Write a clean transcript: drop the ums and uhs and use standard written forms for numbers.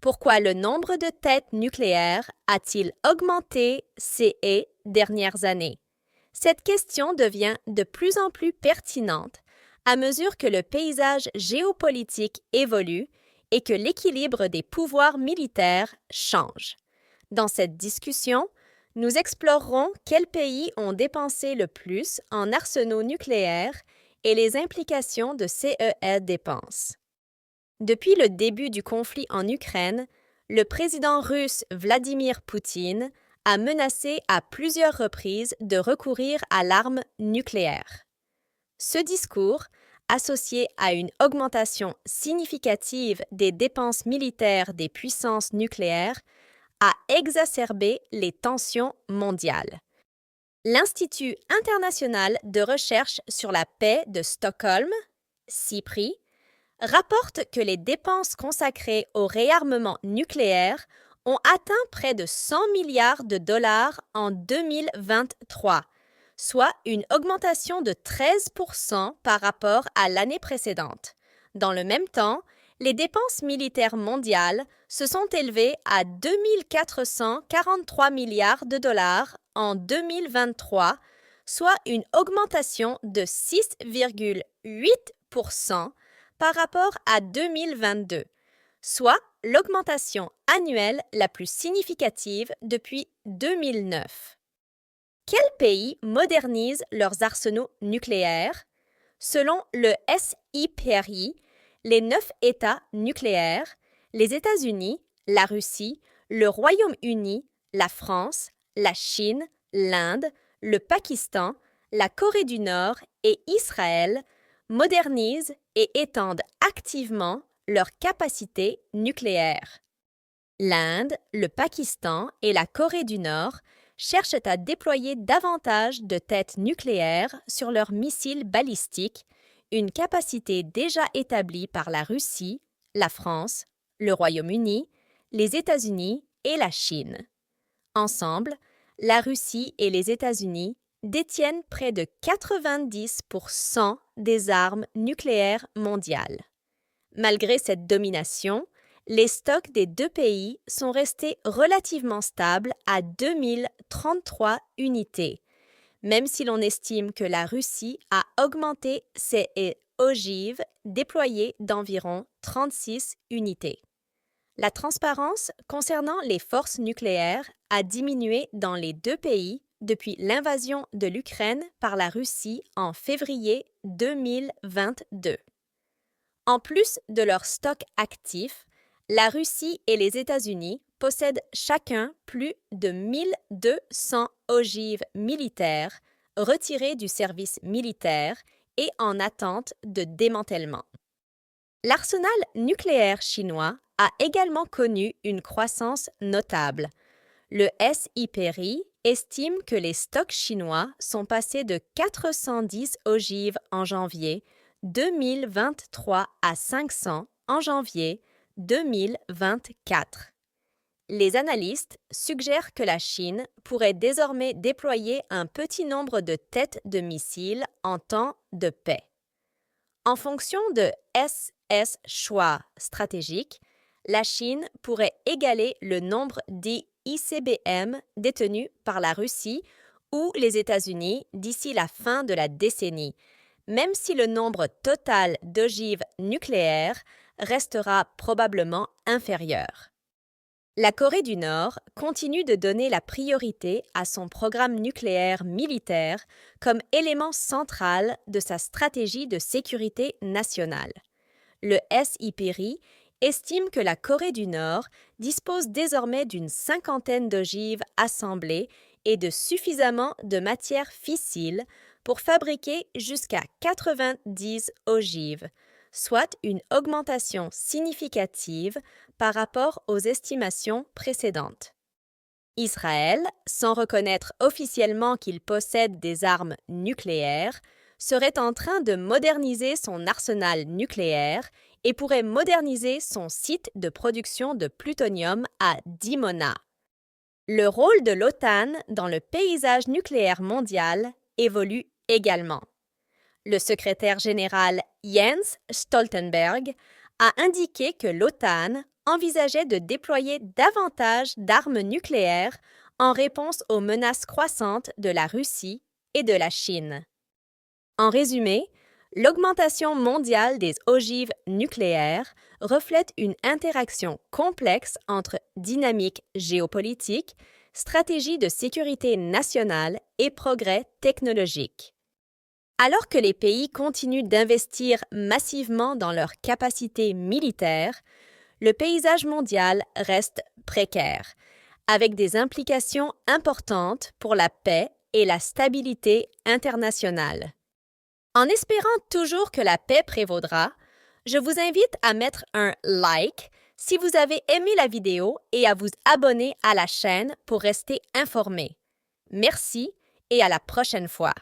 Pourquoi le nombre de têtes nucléaires a-t-il augmenté ces dernières années? Cette question devient de plus en plus pertinente à mesure que le paysage géopolitique évolue et que l'équilibre des pouvoirs militaires change. Dans cette discussion, nous explorerons quels pays ont dépensé le plus en arsenaux nucléaires et les implications de ces dépenses. Depuis le début du conflit en Ukraine, le président russe Vladimir Poutine a menacé à plusieurs reprises de recourir à l'arme nucléaire. Ce discours, associé à une augmentation significative des dépenses militaires des puissances nucléaires, a exacerbé les tensions mondiales. L'Institut international de recherche sur la paix de Stockholm, CIPRI, rapporte que les dépenses consacrées au réarmement nucléaire ont atteint près de 100 milliards de dollars en 2023, soit une augmentation de 13% par rapport à l'année précédente. Dans le même temps, les dépenses militaires mondiales se sont élevées à 2 443 milliards de dollars en 2023, soit une augmentation de 6,8% par rapport à 2022, soit l'augmentation annuelle la plus significative depuis 2009. Quels pays modernisent leurs arsenaux nucléaires? Selon le SIPRI, les 9 États nucléaires, les États-Unis, la Russie, le Royaume-Uni, la France, la Chine, l'Inde, le Pakistan, la Corée du Nord et Israël modernisent et étendent activement leurs capacités nucléaires. L'Inde, le Pakistan et la Corée du Nord cherchent à déployer davantage de têtes nucléaires sur leurs missiles balistiques, une capacité déjà établie par la Russie, la France, le Royaume-Uni, les États-Unis et la Chine. Ensemble, la Russie et les États-Unis détiennent près de 90% des armes nucléaires mondiales. Malgré cette domination, les stocks des deux pays sont restés relativement stables à 2033 unités, même si l'on estime que la Russie a augmenté ses ogives déployées d'environ 36 unités. La transparence concernant les forces nucléaires a diminué dans les deux pays depuis l'invasion de l'Ukraine par la Russie en février 2022. En plus de leurs stocks actifs, la Russie et les États-Unis possèdent chacun plus de 1200 ogives militaires retirées du service militaire et en attente de démantèlement. L'arsenal nucléaire chinois a également connu une croissance notable. Le SIPRI estime que les stocks chinois sont passés de 410 ogives en janvier 2023 à 500 en janvier 2024. Les analystes suggèrent que la Chine pourrait désormais déployer un petit nombre de têtes de missiles en temps de paix. En fonction de choix stratégique, la Chine pourrait égaler le nombre d'ICBM détenus par la Russie ou les États-Unis d'ici la fin de la décennie, même si le nombre total d'ogives nucléaires restera probablement inférieur. La Corée du Nord continue de donner la priorité à son programme nucléaire militaire comme élément central de sa stratégie de sécurité nationale. Le SIPRI estime que la Corée du Nord dispose désormais d'une cinquantaine d'ogives assemblées et de suffisamment de matière fissile pour fabriquer jusqu'à 90 ogives, soit une augmentation significative par rapport aux estimations précédentes. Israël, sans reconnaître officiellement qu'il possède des armes nucléaires, serait en train de moderniser son arsenal nucléaire et pourrait moderniser son site de production de plutonium à Dimona. Le rôle de l'OTAN dans le paysage nucléaire mondial évolue également. Le secrétaire général Jens Stoltenberg a indiqué que l'OTAN envisageait de déployer davantage d'armes nucléaires en réponse aux menaces croissantes de la Russie et de la Chine. En résumé, l'augmentation mondiale des ogives nucléaires reflète une interaction complexe entre dynamique géopolitique, stratégie de sécurité nationale et progrès technologique. Alors que les pays continuent d'investir massivement dans leurs capacités militaires, le paysage mondial reste précaire, avec des implications importantes pour la paix et la stabilité internationale. En espérant toujours que la paix prévaudra, je vous invite à mettre un like si vous avez aimé la vidéo et à vous abonner à la chaîne pour rester informé. Merci et à la prochaine fois.